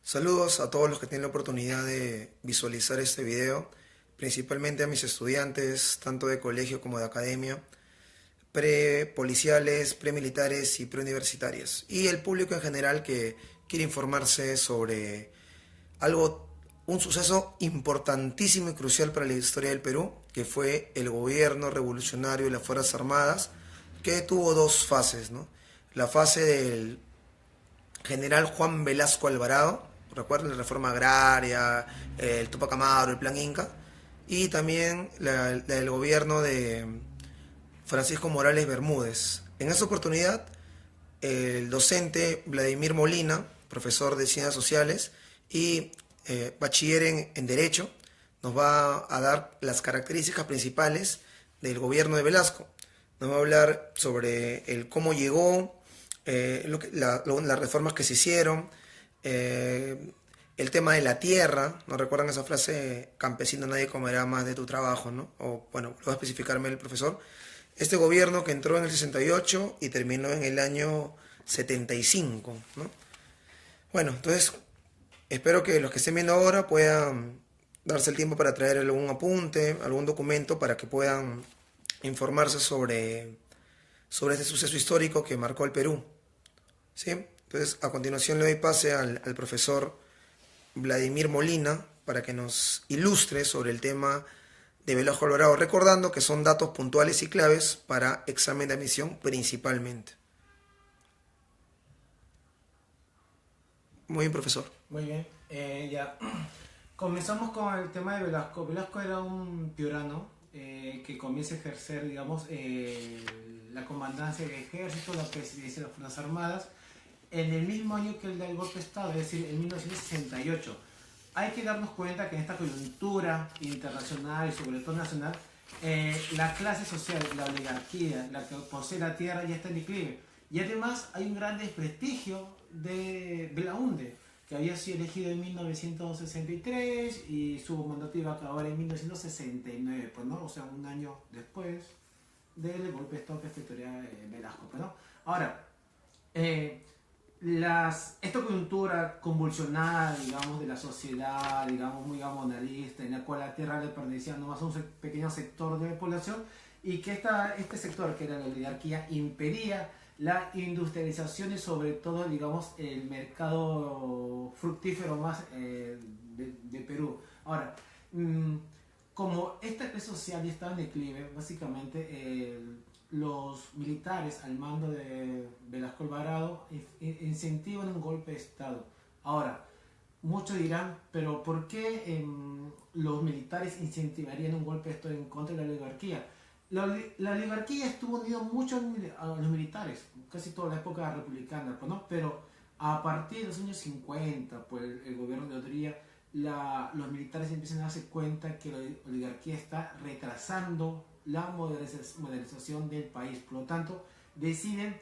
Saludos a todos los que tienen la oportunidad de visualizar este video, principalmente a mis estudiantes, tanto de colegio como de academia, prepoliciales, premilitares y preuniversitarios, y el público en general que quiere informarse sobre algo, un suceso importantísimo y crucial para la historia del Perú, que fue el gobierno revolucionario de las Fuerzas Armadas, que tuvo dos fases, ¿no? La fase del general Juan Velasco Alvarado, recuerden la reforma agraria, el Tupac Amaru, el Plan Inca, y también la del gobierno de Francisco Morales Bermúdez. En esa oportunidad, el docente Vladimir Molina, profesor de Ciencias Sociales y bachiller en Derecho, nos va a dar las características principales del gobierno de Velasco. Nos va a hablar sobre el cómo llegó, las reformas que se hicieron, el tema de la tierra. ¿No recuerdan esa frase? Campesino nadie comerá más de tu trabajo, ¿no? O bueno, lo va a especificarme el profesor. Este gobierno que entró en el 68 y terminó en el año 75, ¿no? Bueno, entonces espero que los que estén viendo ahora puedan darse el tiempo para traer algún apunte, algún documento para que puedan informarse sobre este suceso histórico que marcó el Perú. ¿Sí? Entonces, a continuación le doy pase al profesor Vladimir Molina para que nos ilustre sobre el tema de Velasco Alvarado, recordando que son datos puntuales y claves para examen de admisión principalmente. Muy bien, profesor. Muy bien, ya. Comenzamos con el tema de Velasco. Velasco era un piurano que comienza a ejercer, digamos, la comandancia del ejército, la presidencia de las Fuerzas Armadas, en el mismo año que el del golpe de Estado, es decir, en 1968. Hay que darnos cuenta que en esta coyuntura internacional y sobre todo nacional, la clase social, la oligarquía, la que posee la tierra ya está en declive. Y además hay un gran desprestigio de Belaúnde, que había sido elegido en 1963 y su mandato iba a acabar en 1969, pues, ¿no? O sea, un año después del golpe de Estado que efectuaría Velasco, pues, ¿no? Ahora, esta coyuntura convulsionada, digamos, de la sociedad, digamos, muy gamonalista, en la cual la tierra le pertenecía nomás a un pequeño sector de la población, y que este sector, que era la oligarquía, impedía la industrialización y sobre todo, digamos, el mercado fructífero más de Perú. Ahora, como esta clase social ya estaba en declive, básicamente los militares al mando de Velasco Alvarado incentivan un golpe de Estado. Ahora, muchos dirán, pero ¿por qué los militares incentivarían un golpe de Estado en contra de la oligarquía? La oligarquía estuvo unida mucho a los militares, casi toda la época republicana, pues, ¿no? Pero a partir de los años 50, pues el gobierno de Odría, los militares empiezan a darse cuenta que la oligarquía está retrasando la modernización del país. Por lo tanto, deciden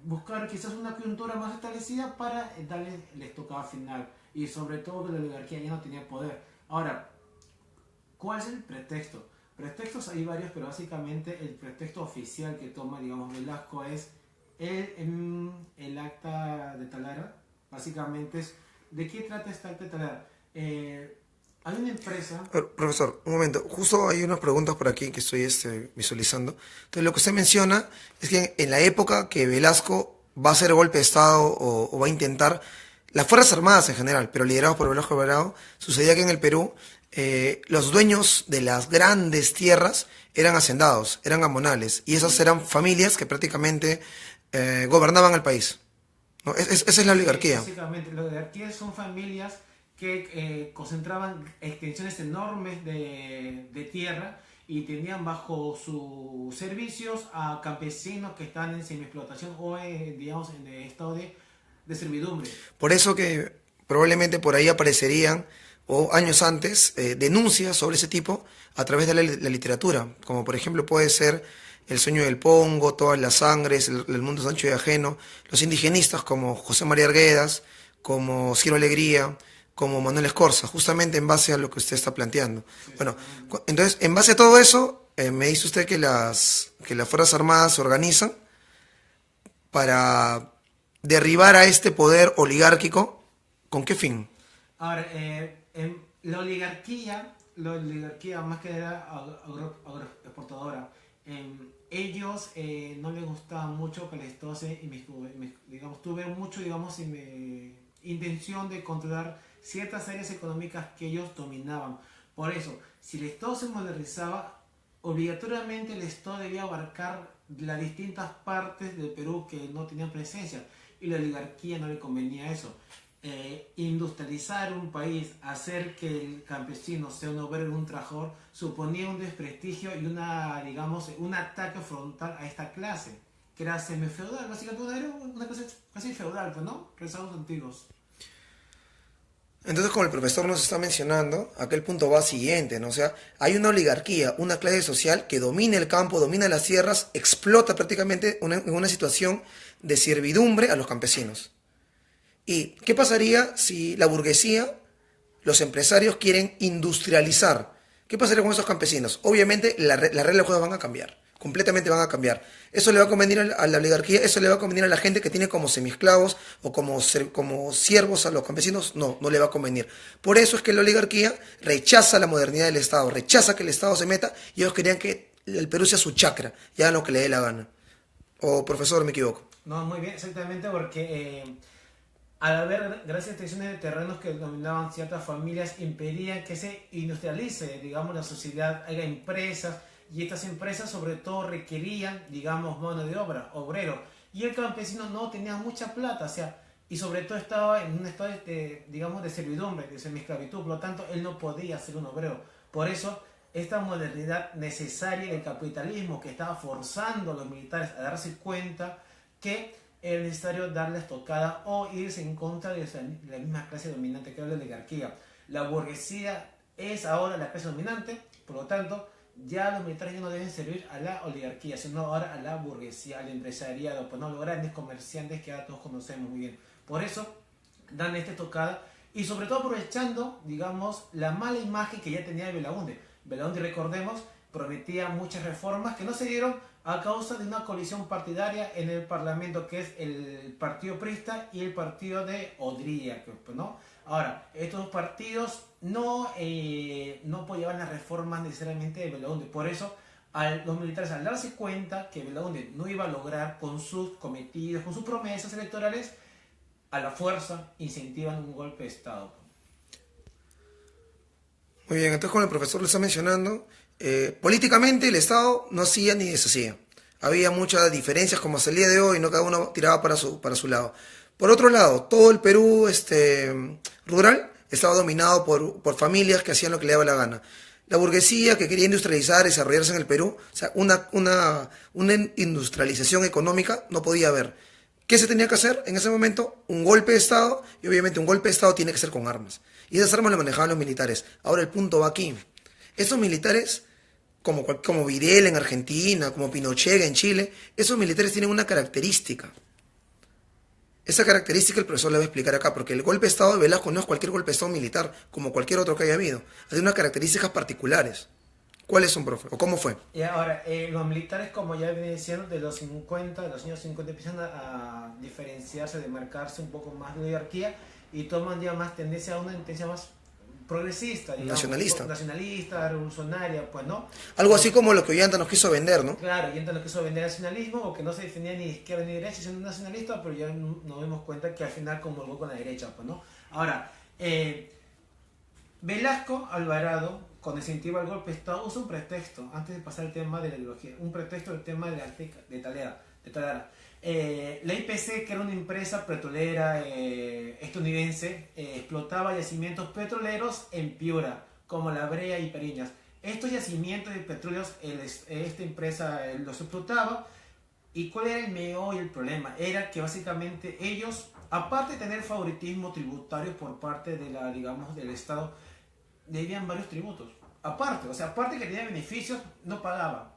buscar quizás una coyuntura más establecida para darle la estocada final. Y sobre todo la oligarquía ya no tenía poder. Ahora, ¿cuál es el pretexto? Pretextos hay varios, pero básicamente el pretexto oficial que toma, digamos, Velasco es el acta de Talara. Básicamente es, ¿de qué trata esta acta de Talara? Hay una empresa... Profesor, un momento. Justo hay unas preguntas por aquí que estoy visualizando. Entonces, lo que usted menciona es que en la época que Velasco va a hacer golpe de Estado o va a intentar, las Fuerzas Armadas en general, pero liderados por Velasco Alvarado, sucedía que en el Perú los dueños de las grandes tierras eran hacendados, eran gamonales, y esas eran familias que prácticamente gobernaban el país, ¿no? Esa es la oligarquía. Básicamente, la oligarquía son familias que concentraban extensiones enormes de tierra y tenían bajo sus servicios a campesinos que están en semi-explotación o digamos, en estado de servidumbre. Por eso que probablemente por ahí aparecerían, o años antes, denuncias sobre ese tipo a través de la literatura, como por ejemplo puede ser El sueño del Pongo, Todas las sangres, El mundo es ancho y ajeno, los indigenistas como José María Arguedas, como Ciro Alegría, como Manuel Escorza, justamente en base a lo que usted está planteando. Bueno, entonces, en base a todo eso, me dice usted que las Fuerzas Armadas se organizan para derribar a este poder oligárquico ¿Con qué fin? Ahora, la oligarquía más que era agroexportadora, ellos no les gustaba mucho que el Estado digamos, tuvieron mucho, digamos, intención de controlar ciertas áreas económicas que ellos dominaban. Por eso, si el Estado se modernizaba, obligatoriamente el Estado debía abarcar las distintas partes del Perú que no tenían presencia, y la oligarquía no le convenía eso. Industrializar un país, hacer que el campesino sea un obrero, un trabajador, suponía un desprestigio y digamos, un ataque frontal a esta clase, que era semifeudal, básicamente era una clase casi feudal, pues, ¿no? Rezados antiguos. Entonces, como el profesor nos está mencionando, aquel punto va siguiente, ¿no? O sea, hay una oligarquía, una clase social que domina el campo, domina las tierras, explota prácticamente en una situación de servidumbre a los campesinos. ¿Y qué pasaría si la burguesía, los empresarios quieren industrializar? ¿Qué pasaría con esos campesinos? Obviamente las reglas del juego van a cambiar, completamente van a cambiar. Eso le va a convenir a la oligarquía, eso le va a convenir a la gente que tiene como semiesclavos o como siervos a los campesinos, no, no le va a convenir. Por eso es que la oligarquía rechaza la modernidad del Estado, rechaza que el Estado se meta y ellos querían que el Perú sea su chacra, ya hagan lo que le dé la gana. O profesor, me equivoco. No, muy bien, exactamente, porque al haber grandes extensiones de terrenos que dominaban ciertas familias, impedían que se industrialice, digamos, la sociedad, haya empresas, y estas empresas sobre todo requerían, digamos, mano de obra, obrero, y el campesino no tenía mucha plata, o sea, y sobre todo estaba en un estado de, digamos, de servidumbre, de semiesclavitud, por lo tanto, él no podía ser un obrero. Por eso, esta modernidad necesaria del capitalismo que estaba forzando a los militares a darse cuenta que era necesario darle estocada o irse en contra de la misma clase dominante que era la oligarquía. La burguesía es ahora la clase dominante, por lo tanto, ya los militares ya no deben servir a la oligarquía, sino ahora a la burguesía, al empresariado, pues no, los grandes comerciantes que ahora todos conocemos muy bien. Por eso dan esta estocada y sobre todo aprovechando, digamos, la mala imagen que ya tenía Belaúnde. Belaúnde, recordemos, prometía muchas reformas que no se dieron a causa de una colisión partidaria en el Parlamento, que es el Partido Prista y el Partido de Odría, ¿no? Ahora, estos partidos no apoyaban las reformas necesariamente de Belaúnde. Por eso, los militares, al darse cuenta que Belaúnde no iba a lograr con sus cometidos, con sus promesas electorales, a la fuerza incentivan un golpe de Estado. Muy bien, entonces como el profesor lo está mencionando, políticamente el Estado no hacía ni deshacía. Había muchas diferencias como hasta el día de hoy, no cada uno tiraba para su lado. Por otro lado, todo el Perú rural estaba dominado por familias que hacían lo que le daba la gana. La burguesía que quería industrializar, desarrollarse en el Perú, o sea, una industrialización económica no podía haber. ¿Qué se tenía que hacer en ese momento? Un golpe de Estado, y obviamente un golpe de Estado tiene que ser con armas. Y esas armas las manejaban los militares. Ahora el punto va aquí. Esos militares, como Videla en Argentina, como Pinochet en Chile, esos militares tienen una característica. Esa característica el profesor le va a explicar acá, porque el golpe de Estado de Velasco no es cualquier golpe de Estado militar, como cualquier otro que haya habido. Hay unas características particulares. ¿Cuáles son, profe? ¿O cómo fue? Y ahora, los militares, como ya venía diciendo, de los años 50, empiezan a diferenciarse, a demarcarse un poco más de oligarquía y toman ya más tendencia a una tendencia más progresista, digamos, nacionalista, revolucionaria, pues, ¿no? Algo así como lo que Ollanta nos quiso vender, ¿no? Claro, Ollanta nos quiso vender nacionalismo, porque no se definía ni de izquierda ni de derecha, siendo nacionalista, pero ya nos dimos cuenta que al final comulgó con la derecha, pues, ¿no? Ahora, Velasco Alvarado, con incentivo al golpe de Estado, usa un pretexto, antes de pasar al tema de la ideología, un pretexto del tema de Talara. La IPC, que era una empresa petrolera estadounidense, explotaba yacimientos petroleros en Piura, como La Brea y Periñas. Estos yacimientos de petróleos, esta empresa los explotaba. ¿Y cuál era el meollo y el problema? Era que básicamente ellos, aparte de tener favoritismo tributario por parte de del Estado, debían varios tributos. Aparte que tenía beneficios, no pagaba.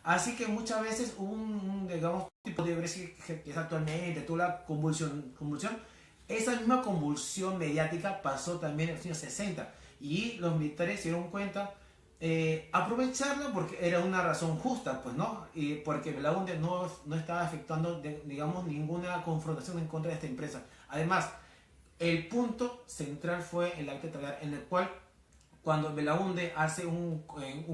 Así que muchas veces un digamos, tipo de Grecia que es actualmente, toda la convulsión, esa misma convulsión mediática pasó también en los años 60 y los militares se dieron cuenta, aprovecharla porque era una razón justa, pues, ¿no? Y porque Belaúnde no estaba afectando, digamos, ninguna confrontación en contra de esta empresa. Además, El punto central fue el acta de en el cual cuando Belaunde hace un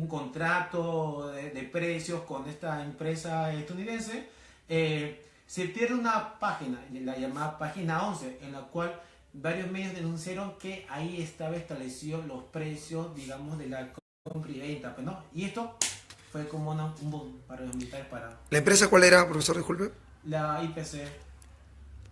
contrato de precios con esta empresa estadounidense, se pierde una página, la llamada página 11, en la cual varios medios denunciaron que ahí estaba establecido los precios, digamos, de la compra y venta, pues, ¿no? Y esto fue como un boom para los militares, para ¿La empresa cuál era, profesor? Disculpe. la IPC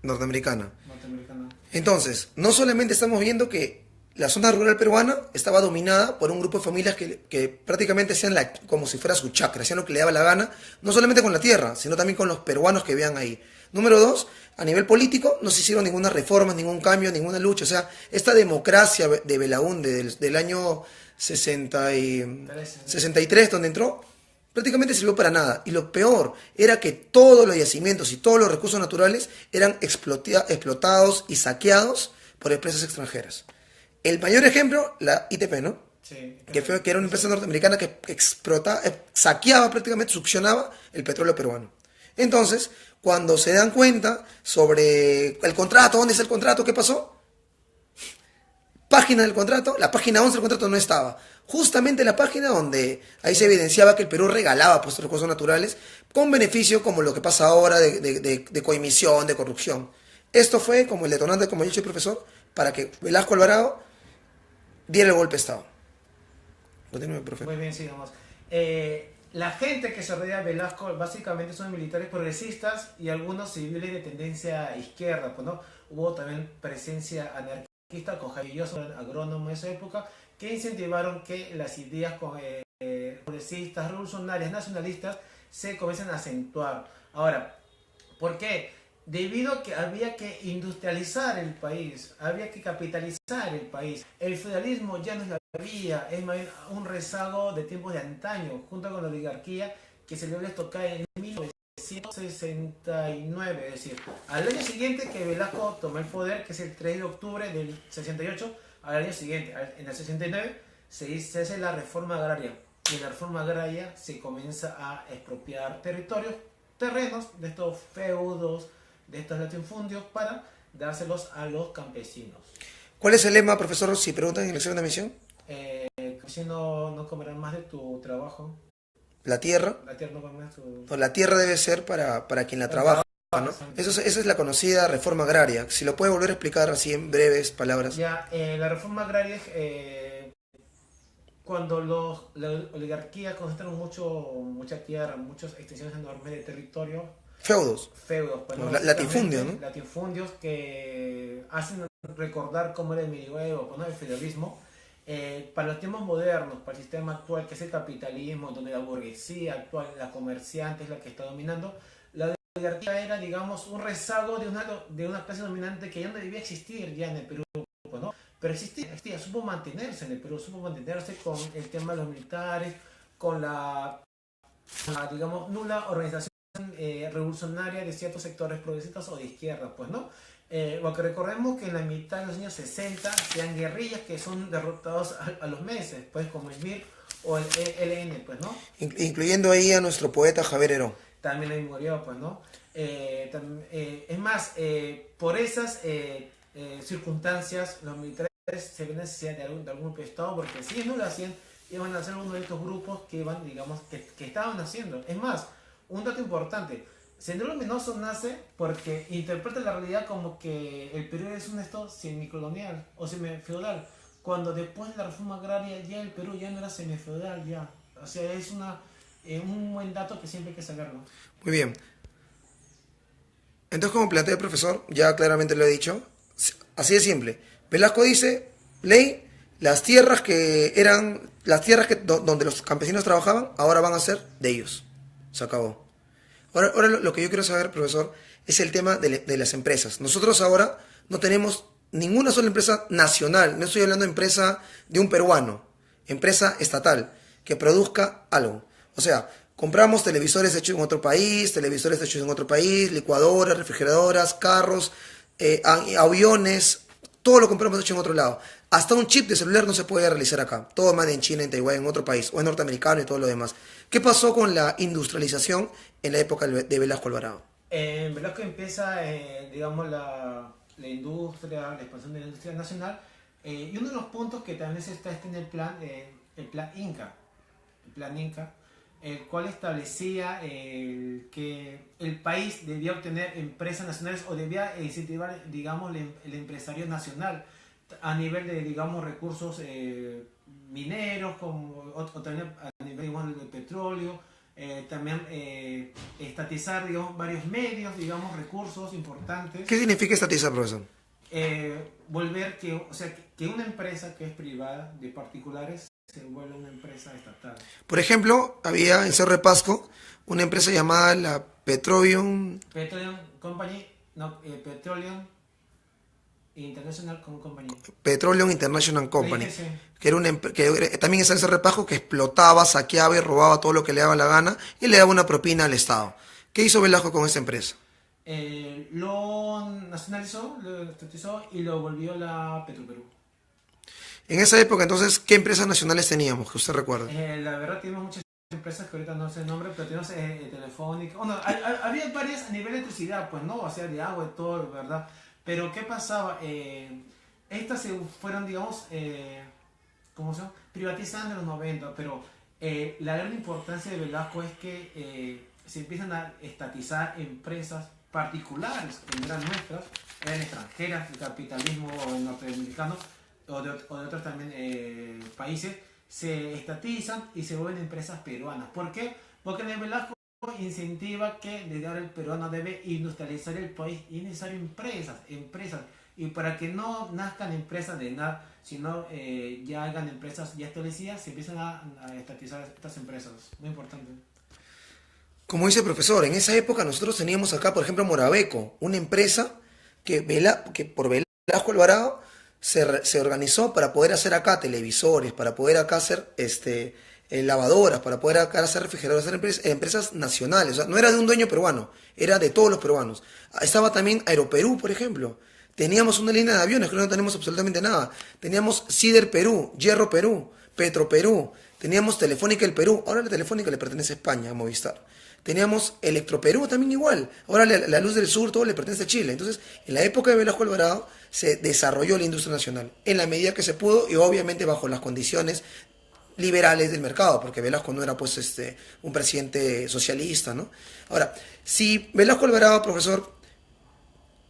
Norteamericana. norteamericana. Entonces, no solamente estamos viendo que la zona rural peruana estaba dominada por un grupo de familias que prácticamente hacían como si fuera su chacra, hacían lo que le daba la gana, no solamente con la tierra, sino también con los peruanos que vivían ahí. Número dos, a nivel político no se hicieron ninguna reforma, ningún cambio, ninguna lucha. O sea, esta democracia de Belaunde del año 63, donde entró, prácticamente sirvió para nada. Y lo peor era que todos los yacimientos y todos los recursos naturales eran explotados y saqueados por empresas extranjeras. El mayor ejemplo, la ITP, ¿no? Sí, Que era una empresa norteamericana que saqueaba prácticamente, succionaba el petróleo peruano. Entonces, cuando se dan cuenta sobre el contrato, ¿dónde está el contrato? ¿Qué pasó? Página del contrato, la página 11 del contrato no estaba. Justamente la página donde ahí se evidenciaba que el Perú regalaba pues recursos naturales con beneficio como lo que pasa ahora de coimisión, de corrupción. Esto fue como el detonante, como ha dicho el profesor, para que Velasco Alvarado diera el golpe de Estado. Continúe, profe. muy bien, sigamos. La gente que se rodea de Velasco básicamente son militares progresistas y algunos civiles de tendencia izquierda, pues, ¿no? Hubo también presencia anarquista con Javier Llosa, agrónomo en esa época, que incentivaron que las ideas progresistas, revolucionarias, nacionalistas se comiencen a acentuar. Ahora, ¿por qué? Debido a que había que industrializar el país, había que capitalizar el país. El feudalismo ya no es la vía, es más bien un rezago de tiempos de antaño, junto con la oligarquía que se le tocar en 1969, es decir, al año siguiente que Velasco tomó el poder, que es el 3 de octubre del 68, al año siguiente, en el 69, se hace la reforma agraria. Y en la reforma agraria se comienza a expropiar terrenos de estos feudos, de estos latifundios, para dárselos a los campesinos. ¿Cuál es el lema, profesor, si preguntan en el examen de admisión? Campesino no comerán más de tu trabajo. La tierra. La tierra no comerá tu... No, la tierra debe ser para quien la trabaja, ¿no? Esa es la conocida reforma agraria. Si lo puede volver a explicar así en breves palabras. Ya, la reforma agraria es cuando la oligarquía concentra mucha tierra, muchas extensiones enormes de territorio. Feudos. Feudos, pues, ¿no? Latifundios, ¿no? Latifundios que hacen recordar cómo era el medioevo, ¿no? El feudalismo. Para los tiempos modernos, para el sistema actual, que es el capitalismo, donde la burguesía actual, la comerciante es la que está dominando, la oligarquía era, digamos, un rezago de una clase dominante que ya no debía existir ya en el Perú, pues, ¿no? Pero existía, supo mantenerse en el Perú, supo mantenerse con el tema de los militares, con la digamos, nula organización revolucionaria de ciertos sectores progresistas o de izquierda, pues, ¿no? Porque recordemos que en la mitad de los años 60 se dan guerrillas que son derrotados a los meses, pues, como el MIR o el ELN, pues, ¿no? Incluyendo ahí a nuestro poeta Javier Heró. También ahí murió, pues, ¿no? Es más, por esas circunstancias, los militares se ven necesidad de algún golpe de Estado, porque si ellos no lo hacían, iban a ser uno de estos grupos que iban, digamos, que estaban haciendo. Es más, un dato importante, Sendero Luminoso nace porque interpreta la realidad como que el Perú es un estado semicolonial o semifeudal, cuando después de la reforma agraria ya el Perú ya no era semifeudal, ya. O sea, es un buen dato que siempre hay que sacarlo. Muy bien. Entonces, como plantea el profesor, ya claramente lo he dicho, así de simple. Velasco dice, ley, las tierras donde los campesinos trabajaban, ahora van a ser de ellos. Se acabó. Ahora lo que yo quiero saber, profesor, es el tema de las empresas. Nosotros ahora no tenemos ninguna sola empresa nacional, no estoy hablando de empresa de un peruano, empresa estatal, que produzca algo. O sea, compramos televisores hechos en otro país, licuadoras, refrigeradoras, carros, aviones, todo lo compramos hecho en otro lado. Hasta un chip de celular no se puede realizar acá. Todo más en China, en Taiwán, en otro país, o es norteamericano y todo lo demás. ¿Qué pasó con la industrialización en la época de Velasco Alvarado? Velasco empieza, digamos, la industria, la expansión de la industria nacional. Y uno de los puntos que también se está en el plan Inca, el cual establecía que el país debía obtener empresas nacionales o debía incentivar, digamos, el empresario nacional a nivel de, digamos, recursos mineros, como, o también a nivel, digamos, del petróleo, también estatizar, digamos, varios medios, digamos, recursos importantes. ¿Qué significa estatizar, profesor? Volver que, o sea, que una empresa que es privada de particulares se vuelve una empresa estatal. Por ejemplo, había en Cerro de Pasco una empresa llamada la Petroleum Company, no, Petroleum International Company. Petroleum International Company, Sí. que, era también es en Cerro de Pasco, que explotaba, saqueaba y robaba todo lo que le daba la gana y le daba una propina al Estado. ¿Qué hizo Velasco con esa empresa? Lo nacionalizó, lo estatizó y lo volvió la Petroperú. En esa época, entonces, ¿qué empresas nacionales teníamos, que usted recuerda? La verdad, tenemos muchas empresas que ahorita no sé el nombre, pero tenemos Telefónica. Bueno, había varias a nivel de electricidad, pues, ¿no? O sea, de agua y todo, ¿verdad? Pero, ¿qué pasaba? Estas se fueron, digamos, ¿cómo se llama? Privatizando en los 90, pero la gran importancia de Velasco es que se empiezan a estatizar empresas particulares, que no eran nuestras, eran extranjeras, el capitalismo norteamericano o de otros también países, se estatizan y se vuelven empresas peruanas. ¿Por qué? Porque en el Velasco incentiva que desde ahora el peruano debe industrializar el país y es necesario empresas. Y para que no nazcan empresas de nada, sino ya hagan empresas ya establecidas, se empiezan a estatizar estas empresas. Muy importante. Como dice el profesor, en esa época nosotros teníamos acá, por ejemplo, Morabeco, una empresa que por Velasco Alvarado se organizó para poder hacer acá televisores, para poder acá hacer lavadoras, para poder acá hacer refrigeradores, hacer empresas nacionales. O sea, no era de un dueño peruano, era de todos los peruanos. Estaba también Aeroperú, por ejemplo. Teníamos una línea de aviones, creo que no tenemos absolutamente nada. Teníamos Cider Perú, Hierro Perú, Petro Perú. Teníamos Telefónica el Perú. Ahora la Telefónica le pertenece a España, a Movistar. Teníamos Electroperú también igual. Ahora la Luz del Sur, todo le pertenece a Chile. Entonces, en la época de Velasco Alvarado se desarrolló la industria nacional en la medida que se pudo y obviamente bajo las condiciones liberales del mercado, porque Velasco no era pues un presidente socialista, ¿no? Ahora, si Velasco Alvarado, profesor,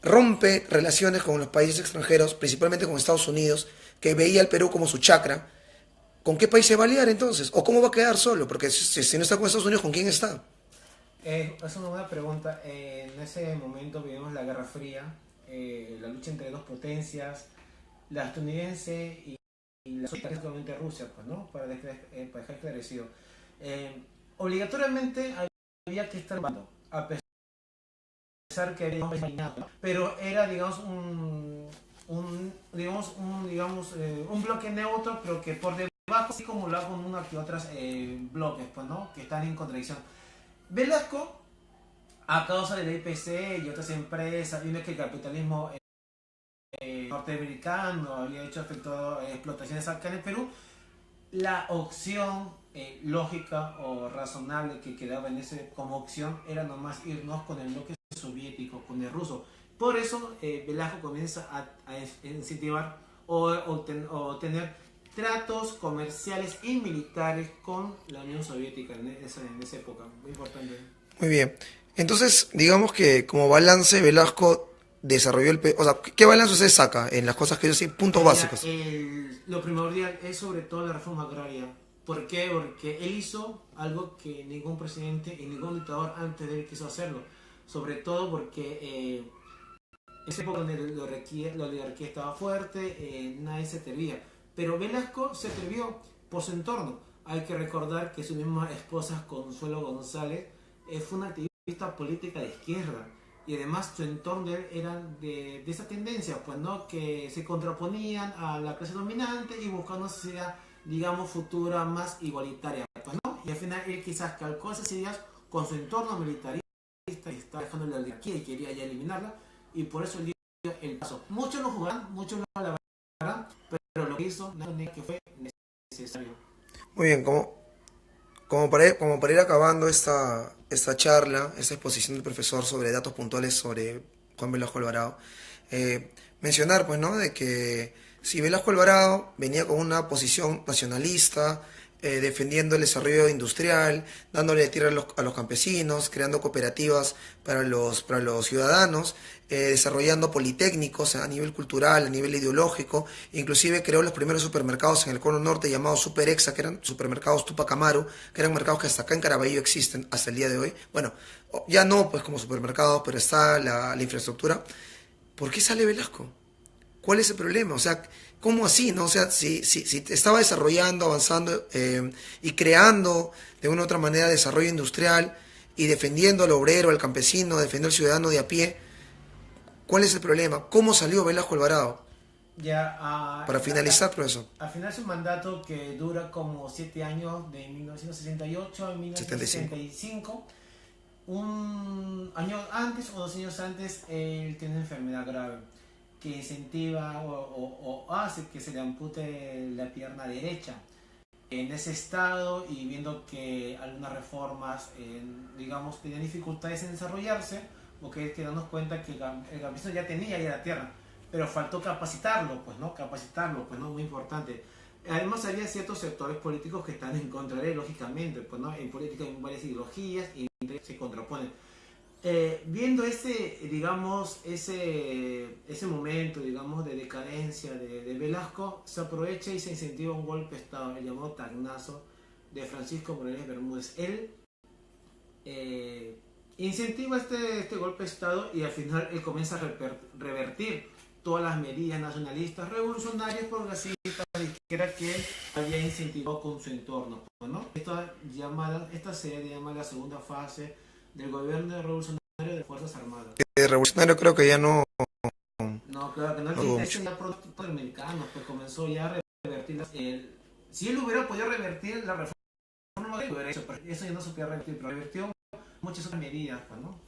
rompe relaciones con los países extranjeros, principalmente con Estados Unidos, que veía al Perú como su chacra, ¿con qué país se va a aliar entonces? ¿O cómo va a quedar solo? Porque si no está con Estados Unidos, ¿con quién está? Es una buena pregunta. En ese momento vivimos la Guerra Fría, la lucha entre dos potencias, la estadounidense y la soviética, Rusia, pues, ¿no? Para dejar esclarecido. Obligatoriamente había que estar bando, a pesar que había pero era, digamos, un bloque neutro, pero que por debajo sí como lo hago con unas que otras bloques, pues, ¿no? Que están en contradicción. Velasco, a causa de la IPC y otras empresas, viendo que el capitalismo norteamericano había hecho efectuado explotaciones acá en el Perú, la opción lógica o razonable que quedaba en ese como opción era nomás irnos con el bloque soviético, con el ruso. Por eso Velasco comienza a incentivar o tener tratos comerciales y militares con la Unión Soviética en esa época. Muy importante. Muy bien. Entonces, digamos que como balance, Velasco desarrolló o sea, ¿qué balance usted saca en las cosas que yo sé, puntos básicos? Lo primordial es sobre todo la reforma agraria. ¿Por qué? Porque él hizo algo que ningún presidente y ningún dictador antes de él quiso hacerlo. Sobre todo porque en esa época donde la oligarquía estaba fuerte, nadie se atrevía. Pero Velasco se atrevió por su entorno. Hay que recordar que su misma esposa, Consuelo González, fue una activista política de izquierda. Y además su entorno era de esa tendencia, pues, ¿no? Que se contraponían a la clase dominante y buscando una sociedad, digamos, futura más igualitaria, pues, ¿no? Y al final él quizás calcó esas ideas con su entorno militarista y estaba dejando la oligarquía y quería ya eliminarla. Y por eso él dio el paso. Muchos lo jugarán, muchos lo alabarán, pero lo que hizo no es que fue necesario. Muy bien, como para ir acabando esta charla, esta exposición del profesor sobre datos puntuales sobre Juan Velasco Alvarado, Mencionar, pues, ¿no? De que si Velasco Alvarado venía con una posición nacionalista, defendiendo el desarrollo industrial, dándole tierra a los campesinos, creando cooperativas para los ciudadanos, desarrollando politécnicos a nivel cultural, a nivel ideológico, inclusive creó los primeros supermercados en el Cono Norte llamados Super Exa, que eran supermercados Tupac Amaru, que eran mercados que hasta acá en Caraballo existen hasta el día de hoy. Bueno, ya no pues como supermercados, pero está la infraestructura. ¿Por qué sale Velasco? ¿Cuál es el problema? O sea, ¿cómo así? ¿No? O sea, si estaba desarrollando, avanzando y creando de una u otra manera desarrollo industrial y defendiendo al obrero, al campesino, defendiendo al ciudadano de a pie, ¿cuál es el problema? ¿Cómo salió Velasco Alvarado? Ya, Para finalizar, profesor. al final es un mandato que dura como 7 años, de 1968 a 1975. Un año antes o 2 años antes, él tiene una enfermedad grave que incentiva o hace que se le ampute la pierna derecha. En ese estado y viendo que algunas reformas, digamos, tenían dificultades en desarrollarse, porque hay que darnos cuenta que el campesino ya tenía ya la tierra, pero faltó capacitarlo, pues, ¿no? Capacitarlo, pues, ¿no? Muy importante. Además, había ciertos sectores políticos que están en contra de él, lógicamente, pues, ¿no? En política hay varias ideologías y se contraponen. Viendo digamos, ese momento, digamos, de decadencia de Velasco, se aprovecha y se incentiva un golpe de Estado, el llamado Tacnazo de Francisco Morales Bermúdez. Él incentiva este golpe de Estado y al final él comienza a revertir todas las medidas nacionalistas, revolucionarias, progresistas, de izquierda que él había incentivado con su entorno, ¿no? Esta se llama la segunda fase del gobierno revolucionario de Fuerzas Armadas. Revolucionario creo que ya no... No, claro que no existe ya productos americanos, pues comenzó ya a revertir si él hubiera podido revertir la reforma de derecho, pero eso ya no se podía revertir, pero revirtió muchas otras medidas, pues, ¿no?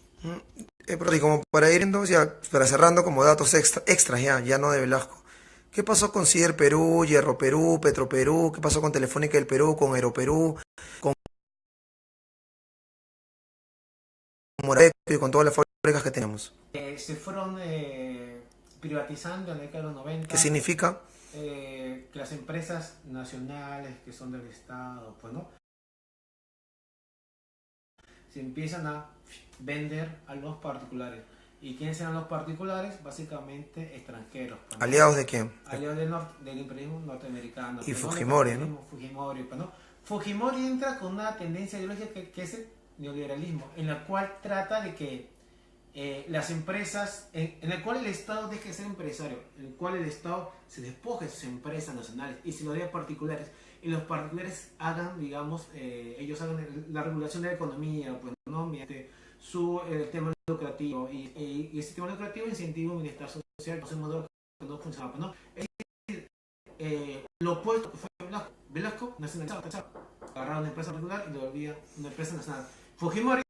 Y como para ir ya, para cerrando como datos extras ya no de Velasco. ¿Qué pasó con Cider Perú, Hierro Perú, Petro Perú? ¿Qué pasó con Telefónica del Perú, con Aeroperú, con Moraveco y con todas las fábricas que tenemos? Se fueron privatizando en la década de los 90. ¿Qué significa? Que las empresas nacionales que son del Estado, pues, ¿no? Se empiezan a vender a los particulares. ¿Y quiénes eran los particulares? Básicamente extranjeros. Pues, ¿no? ¿Aliados de quién? Aliados del imperialismo norteamericano. Y pues, Fujimori, ¿no? Fujimori, pues, ¿no? Fujimori entra con una tendencia ideológica que es el neoliberalismo, en la cual trata de que las empresas, en el cual el Estado deje de ser empresario, en el cual el Estado se despoje de sus empresas nacionales y se lo dé a particulares, y los particulares hagan, digamos, ellos hagan la regulación de la economía, pues, ¿no? Mediante su tema lucrativo, y ese tema lucrativo incentiva un bienestar social, un modelo que no funcionaba, pues, ¿no? Es decir, lo opuesto que fue Velasco nacionalizado, agarraba una empresa particular y lo volvía una empresa nacional. Fujimori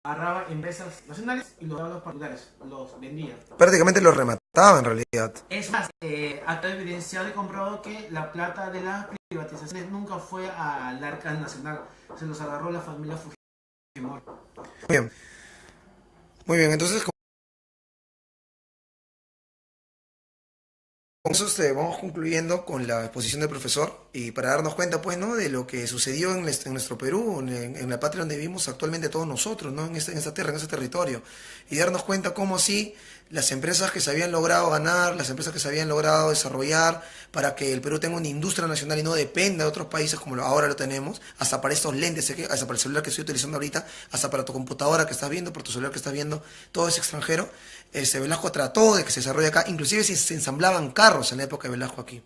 agarraba empresas nacionales y los daba a los particulares, los vendía. Prácticamente los remataba en realidad. Es más, está evidenciado y comprobado que la plata de las privatizaciones nunca fue al arca nacional, se los agarró la familia Fujimori. Muy bien, entonces con eso vamos concluyendo con la exposición del profesor y para darnos cuenta, pues, ¿no? De lo que sucedió en nuestro Perú, en la patria donde vivimos actualmente todos nosotros, ¿no? En esta tierra, en ese territorio. Y darnos cuenta cómo así las empresas que se habían logrado ganar, las empresas que se habían logrado desarrollar para que el Perú tenga una industria nacional y no dependa de otros países como ahora lo tenemos, hasta para estos lentes, hasta para el celular que estoy utilizando ahorita, hasta para tu computadora que estás viendo, por tu celular que estás viendo, todo es extranjero. Velasco trató de que se desarrolle acá, inclusive si se ensamblaban carros en la época de Velasco aquí.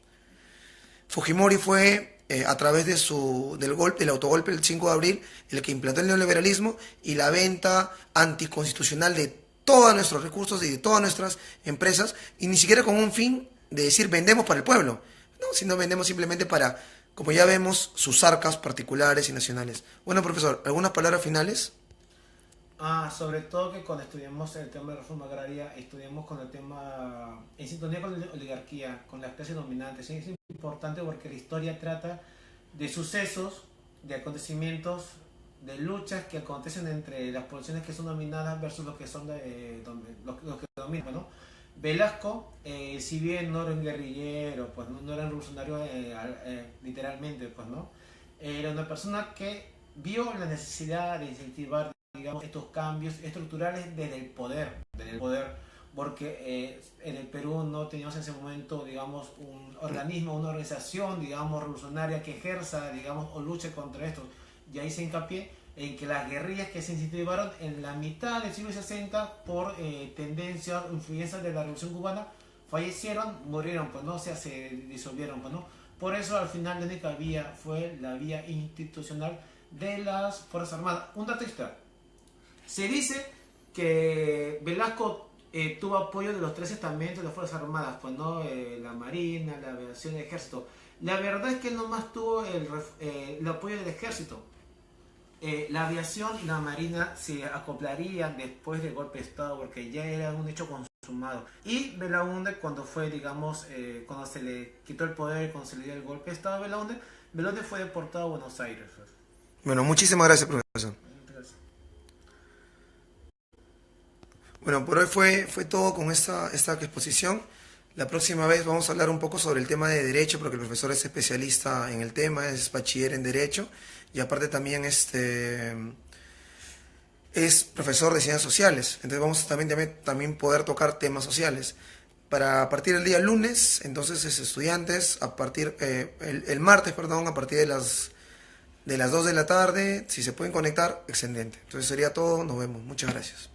Fujimori fue a través del autogolpe del 5 de abril el que implantó el neoliberalismo y la venta anticonstitucional de todos nuestros recursos y de todas nuestras empresas, y ni siquiera con un fin de decir vendemos para el pueblo, no, sino vendemos simplemente para, como ya vemos, sus arcas particulares y nacionales. Bueno, profesor, ¿algunas palabras finales? Sobre todo que cuando estudiamos el tema de reforma agraria, estudiamos con el tema en sintonía con la oligarquía, con las clases dominantes. Es importante porque la historia trata de sucesos, de acontecimientos, de luchas que acontecen entre las poblaciones que son dominadas versus los que son los que dominan, ¿no? Velasco, si bien no era un guerrillero, pues no era un revolucionario literalmente, pues no, era una persona que vio la necesidad de incentivar, digamos, estos cambios estructurales desde el poder, porque en el Perú no teníamos en ese momento, digamos, un organismo, una organización, digamos, revolucionaria que ejerza, digamos, o luche contra esto. Y ahí se hincapié en que las guerrillas que se incentivaron en la mitad del siglo60 por tendencias o influencias de la Revolución Cubana fallecieron, murieron, pues no, o sea, se disolvieron, pues no. Por eso al final la única vía fue la vía institucional de las Fuerzas Armadas. Un dato extra. Se dice que Velasco tuvo apoyo de los tres estamentos de las Fuerzas Armadas, pues no, la Marina, la Aviación y el Ejército. La verdad es que nomás tuvo el apoyo del Ejército. La aviación y la marina se acoplarían después del golpe de Estado porque ya era un hecho consumado. Y Belaúnde, cuando fue, digamos, cuando se le quitó el poder, cuando se le dio el golpe de Estado a Belaúnde fue deportado a Buenos Aires. Bueno, muchísimas gracias, profesor. Bueno, por hoy fue todo con esta exposición. La próxima vez vamos a hablar un poco sobre el tema de Derecho, porque el profesor es especialista en el tema, es bachiller en Derecho y aparte también es profesor de Ciencias Sociales. Entonces vamos a también poder tocar temas sociales. A partir del día lunes, entonces estudiantes, el martes, perdón, a partir de las 2 de la tarde, si se pueden conectar, excelente. Entonces sería todo, nos vemos. Muchas gracias.